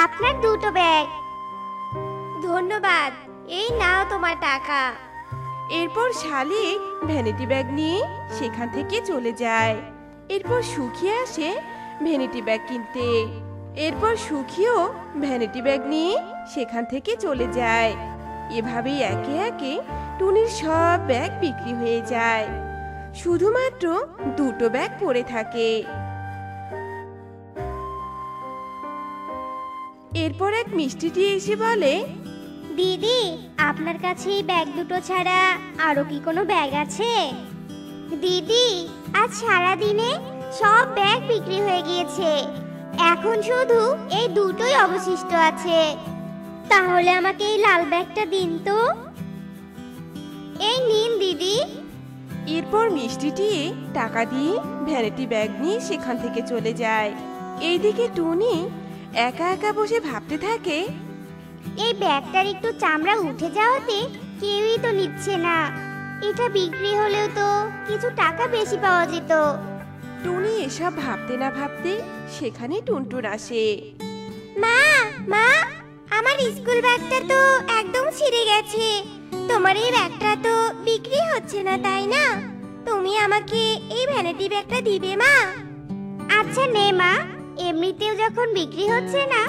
আপনার দুটো ব্যাগ। ধন্যবাদ, এই নাও তোমার টাকা। এরপর শালিক ভ্যানিটি ব্যাগ নিয়ে সেখান থেকে চলে যায়। এরপর সুখী আসে ভ্যানিটি ব্যাগ কিনতে। এরপর সুখীও ভ্যানিটি ব্যাগ নিয়ে সেখান থেকে চলে যায়। এভাবেই একে একে টুনির সব ব্যাগ বিক্রি হয়ে যায়, শুধুমাত্র দুটো ব্যাগ পড়ে থাকে। এরপর এক মিষ্টিটি এসে বলে, দিদি, আপনার কাছে এই ব্যাগ দুটো ছাড়া আরো কি কোনো ব্যাগ আছে? দিদি, আজ সারা দিনে সব ব্যাগ বিক্রি হয়ে গিয়েছে, এখন শুধু এই দুটোই অবশিষ্ট আছে। তাহলে আমাকে এই লাল ব্যাগটা দিন তো। এই নিন দিদি। এরপর মিষ্টিটি টাকা দিয়ে ভ্যানিটি ব্যাগ নিয়ে সেখান থেকে চলে যায়। এইদিকে টুনি একা একা বসে ভাবতে থাকে, এই ব্যাগটার একটু চামড়া উঠে যাওয়াতে কেউই তো নিচ্ছে না। এটা বিক্রি হলেও তো কিছু টাকা বেশি পাওয়া যেত। টুনি এসব ভাবতে না ভাবতে সেখানে টুনটুন আসে। মা, মা, আমার স্কুল ব্যাগটা তো একদম ছিঁড়ে গেছে। তোমার এই ব্যাগটা তো বিক্রি হচ্ছে না, তাই না? তুমি আমাকে এই ভ্যানিটি ব্যাগটা দিবে মা? আচ্ছা নে মা, এমনিতেও যখন বিক্রি হচ্ছে না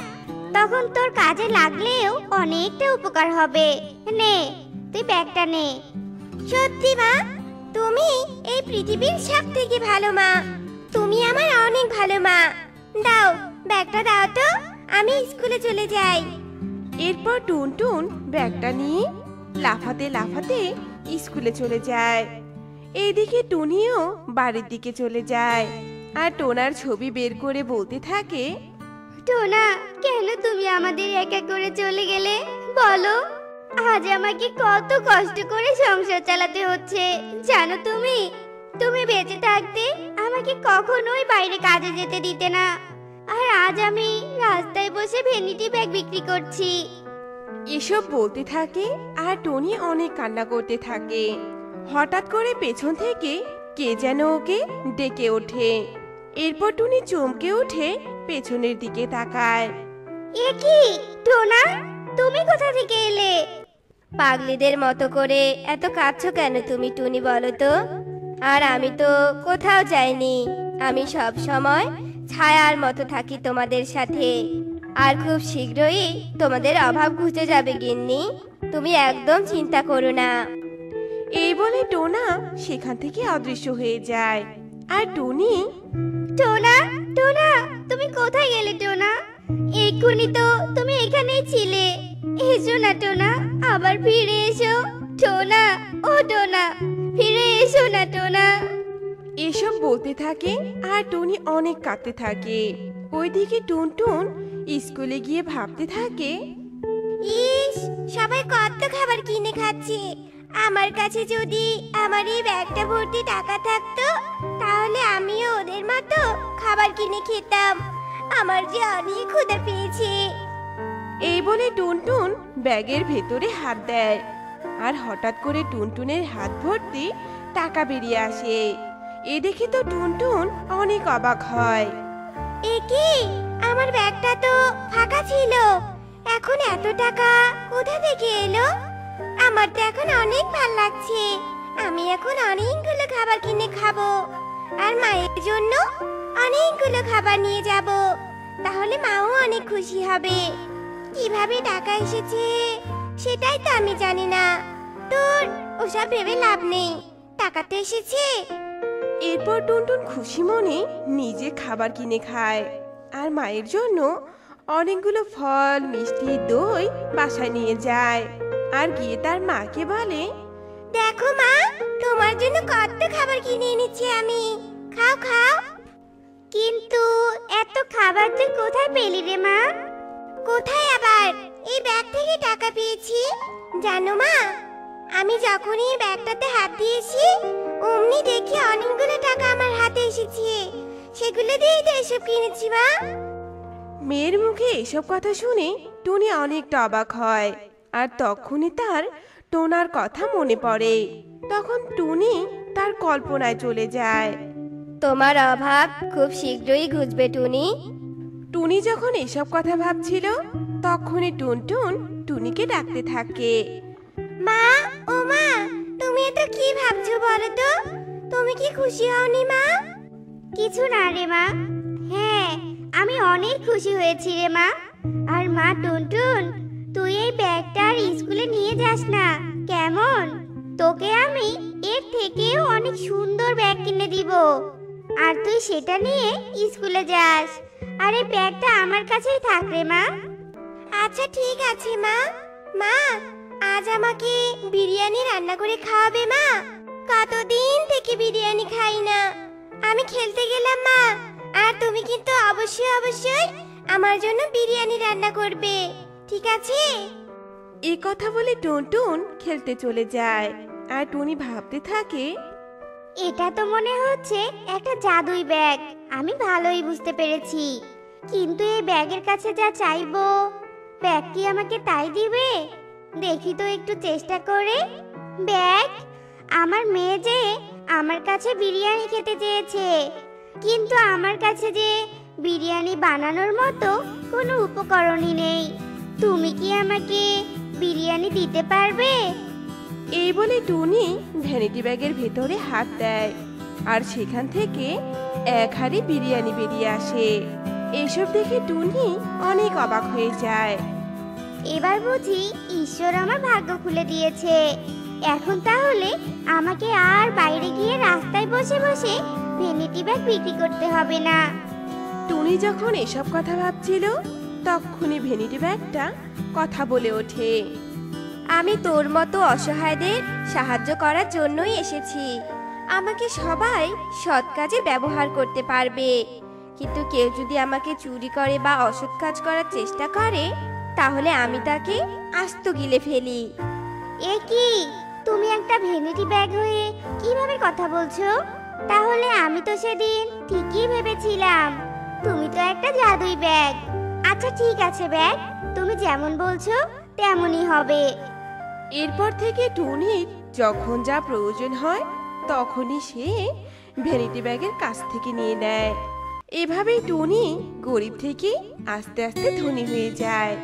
তখন তোর কাজে লাগলেও অনেকটা উপকার হবে। নে, তুই ব্যাগটা নে। সত্যি মা, তুমি এই পৃথিবীর সবথেকে ভালো মা। তুমি আমার অনেক ভালো মা। দাও, ব্যাগটা দাও তো, আমি স্কুলে চলে যাই। এরপর টুনটুন ব্যাগটা নিয়ে লাফাতে লাফাতে স্কুলে চলে যায়। এইদিকে টুনিও বাড়ির দিকে চলে যায় আর টোনার ছবি বের করে বলতে থাকে, টোনা, কেন তুমি আমাদের একা করে চলে গেলে বলো? আজ আমাকে কত কষ্ট করে সংসার চালাতে হচ্ছে জানো তুমি? তুমি বেঁচে থাকতে আমাকে কখনোই বাইরে কাজে যেতে দিতে না, আর আজ আমি রাস্তায় বসে ভ্যানিটি ব্যাগ বিক্রি করছি। এসব বলতে থাকে আর টনি অনেক কান্না করতে থাকে। হঠাৎ করে পেছন থেকে কে যেন ওকে ডেকে ওঠে। এরপর টুনি চমকে উঠে পেছনের দিকে তাকায়। এ কি টোনা, তুমি কোথা থেকে এলে? পাগলিদের মতো করে এত কাঁদছো কেন তুমি টুনি, বলো তো? আর আমি তো কোথাও যাইনি, আমি সব সময় ছায়ার মতো থাকি তোমাদের সাথে, আর খুব শীঘ্রই তোমাদের অভাব ঘুচে যাবে গিন্নি, তুমি একদম চিন্তা করো না। এই বলে টোনা সেখান থেকে অদৃশ্য হয়ে যায়। আর টুনি, টোনা, টোনা, তুমি কোথায় গেলে টোনা? এক্ষুনি তো তুমি এখানেই ছিলে। এসো না টোনা, আবার ফিরে এসো। টোনা, ও টোনা, ফিরে এসো না টোনা। এসব বলতে থাকে আর টুনি অনেক কাঁদতে থাকে। ওইদিকে টুনটুন স্কুলে গিয়ে ভাবতে থাকে, ইস, সবাই কত খাবার কিনে খাচ্ছে, আমার কাছে যদি আমার এই ব্যাগটা ভর্তি টাকা থাকতো তাহলে আমিও ওদের মতো খাবার কিনে খেতাম। আমার যে অনেক ক্ষুধা পেয়েছে। এই বলে টুনটুন ব্যাগের ভেতরে হাত দেয় আর হঠাৎ করে টুনটুনের হাত ভর্তি টাকা বেরিয়ে আসে। এ দেখে তো টুনটুন অনেক অবাক হয়। এ কি, আমার ব্যাগটা তো ফাঁকা ছিল, এখন এত টাকা কোথা থেকে এলো? আমার তো এখন অনেক ভালো লাগছে, আমি এখন অনেকগুলো খাবার কিনে খাবো আর মায়ের জন্য অনেকগুলো খাবার নিয়ে যাব, তাহলে মাও অনেক খুশি হবে। কিভাবে টাকা এসেছে সেটাই তো আমি জানি না। তোর ওসব ভেবে লাভ নেই, টাকা তো এসেছে। এরপর টুনটুন খুশি মনে নিজে খাবার কিনে খায় আর মায়ের জন্য অনেকগুলো ফল, মিষ্টি, দই বাসায় নিয়ে যায় আর গিয়ে তার মাকে বলে, দেখো মা, তোমার জন্য কত খাবার কিনে এনেছি আমি, খাও খাও। কিন্তু এত খাবার তুই কোথায় পেলি রে মা? কোথায় আবার? এই ব্যাগ থেকে টাকা পেয়েছি। জানো মা, আমি যখনই এই ব্যাগটাতে হাত দিয়েছি অমনি দেখি অনেকগুলো টাকা আমার হাতে এসেছে, সেগুলো দিয়েই তো এসব কিনেছি মা। মেয়ের মুখে এসব কথা শুনে টুনি অনেকটা অবাক হয় আর তখনই তার টোনার কথা মনে পড়ে। তখন টুনি তার কল্পনায় চলে যায়। তোমার অভাব খুব শীঘ্রই ঘুচবে টুনি। টুনি যখন এসব কথা ভাবছিল তখনই টুনটুন টুনিকে ডাকতে থাকে। মা, ও মা, তুমি এত কি ভাবছো বলো তো? তুমি কি খুশি হওনি মা? কিছু না রে মা। হ্যাঁ, আমি অনেক খুশি হয়েছি রে মা। আর মা টুনটুন, তুই এই ব্যাগটা আর স্কুলে নিয়ে যাস না কেমন? তোকে আমি এর থেকেও অনেক সুন্দর ব্যাগ কিনে দিব, আর তুই সেটা নিয়ে স্কুলে যাস। আর এই ব্যাগটা আমার কাছেই থাক রে মা। আচ্ছা ঠিক আছে মা। মা, আজ আমাকে বিরিয়ানি রান্না করে খাওয়াবে মা? কতদিন থেকে বিরিয়ানি খাই না। আমি খেলতে গেলাম মা, আর তুমি কিন্তু অবশ্যই অবশ্যই আমার জন্য বিরিয়ানি রান্না করবে, ঠিক আছে? এই কথা বলে টুনটুন খেলতে চলে যায়। আর টুনি ভাবতে থাকে, এটা তো মনে হচ্ছে একটা জাদুই ব্যাগ। আমি ভালোই বুঝতে পেরেছি, কিন্তু এই ব্যাগের কাছে যা চাইবো, ব্যাগ কি আমাকে তাই দিবে? দেখি তো একটু চেষ্টা করে। ব্যাগ, আমার মেয়ে যে আমার কাছে বিরিয়ানি খেতে চেয়েছে, কিন্তু আমার কাছে যে বিরিয়ানি বানানোর মতো কোনো উপকরণই নেই। তুমি কি আমাকে বিরিয়ানি দিতে পারবে? এই বলে টুনি ভ্যানিটি ব্যাগের ভেতরে হাত দেয়, আর সেখান থেকে এক হাঁড়ি বিরিয়ানি বেরিয়ে আসে। এসব দেখে টুনি অনেক অবাক হয়ে যায়। এবার বুঝি ঈশ্বর আমার ভাগ্য খুলে দিয়েছে। এখন তাহলে আমাকে আর বাইরে গিয়ে রাস্তায় বসে বসে ভ্যানিটি ব্যাগ বিক্রি করতে হবে না। টুনি যখন এসব কথা ভাবছিল তখনই ভ্যানিটি ব্যাগটা কথা বলে ওঠে। আমি তোর মতো অসহায়দের সাহায্য করার জন্যই এসেছি। আমাকে সবাই সৎ কাজে ব্যবহার করতে পারবে, কিন্তু কেউ যদি আমাকে চুরি করে বা অসৎ কাজ করার চেষ্টা করে, তাহলে আমি তাকে আস্ত গিলে ফেলি। এ কি, তুমি একটা ভ্যানিটি ব্যাগ হয়ে কিভাবে কথা বলছো? তাহলে আমি তো সেদিন ঠিকই ভেবেছিলাম তুমি তো একটা জাদুই ব্যাগ। আচ্ছা ঠিক আছে ব্যাগ, তুমি যেমন বলছো তেমনই হবে। এরপর থেকে টুনির যখন যা প্রয়োজন হয় তখনই সে ভ্যানিটি ব্যাগের কাছ থেকে নিয়ে নেয়। এভাবেই টুনি গরিব থেকে আস্তে আস্তে ধনী হয়ে যায়,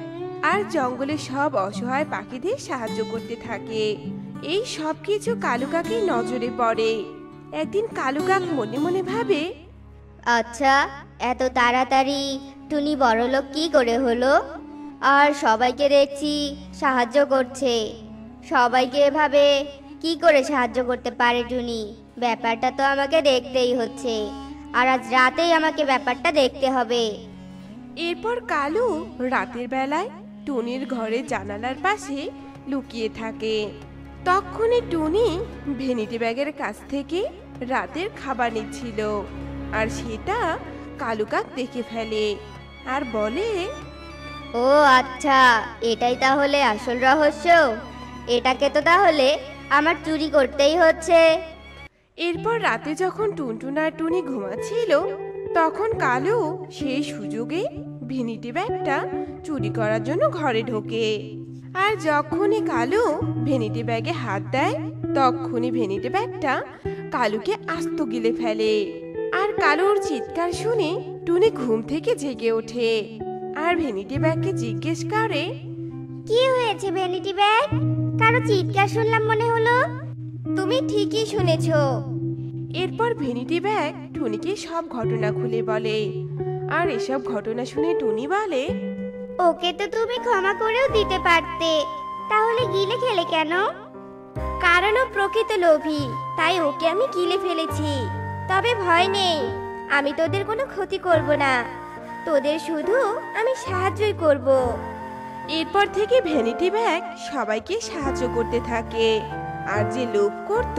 আর জঙ্গলের সব অসহায় পাখিদের সাহায্য করতে থাকে। এই সব কিছু কালু কাকের নজরে পড়ে। একদিন কালু কাক মনে মনে ভাবে, আচ্ছা, এত তাড়াতাড়ি টুনি বড়লোক কি করে হলো? আর সবাইকে দেখছি সাহায্য করছে। সবাইকে এভাবে কি করে সাহায্য করতে পারে টুনি? ব্যাপারটা তো আমাকে দেখতেই হচ্ছে, আর আজ রাতেই আমাকে ব্যাপারটা দেখতে হবে। এরপর কালু রাতের বেলায় টুনির ঘরের জানালার পাশে লুকিয়ে থাকে। তখনই টুনি ভ্যানিটি ব্যাগের কাছ থেকে রাতের খাবার নিচ্ছিল, আর সেটা কালু কাক দেখে ফেলে আর বলে, ও আচ্ছা, এটাই তাহলে আসল রহস্য। এটাকে তো তাহলে আমার চুরি করতেই হচ্ছে। এরপর রাতে যখন টুনটুন আর টুনি ঘুমাচ্ছিল তখন কালু সেই সুযোগে ভ্যানিটি ব্যাগটা চুরি করার জন্য ঘরে ঢোকে। আর যখনই কালু ভ্যানিটি ব্যাগে হাত দেয় তখনই ভ্যানিটি ব্যাগটা কালুকে আস্ত গিলে ফেলে। আর কালুর চিৎকার শুনে টুনি ঘুম থেকে জেগে ওঠে আর ভ্যানিটি ব্যাগকে জিজ্ঞেস করে, কি হয়েছে ভ্যানিটি ব্যাগ? কারো চিৎকার শুনলাম মনে হলো। তুমি ঠিকই শুনেছো। এরপর ভ্যানিটি ব্যাগ টুনিকে সব ঘটনা খুলে বলে। আর এসব ঘটনা শুনে টুনি বলে, ওকে তো তুমি ক্ষমা করেও দিতে পারতে, তাহলে গিলে খেলে কেন? কারণ ও প্রকৃত লোভী, তাই ওকে আমি গিলে ফেলেছি। তবে ভয় নেই, আমি তোদের কোনো ক্ষতি করব না। তোদের শুধু আমি সাহায্যই করব। এরপর থেকে ভ্যানিটি ব্যাগ সবাইকে সাহায্য করতে থাকে, আর যে লোভ করত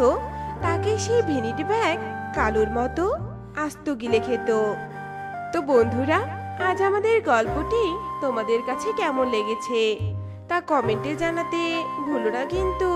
তাকে সেই ভ্যানিটি ব্যাগ কালুর মতো আস্ত গিলে খেত। তো বন্ধুরা, আজ আমাদের গল্পটি তোমাদের কাছে কেমন লেগেছে তা কমেন্টে জানাতে ভুলো না কিন্তু।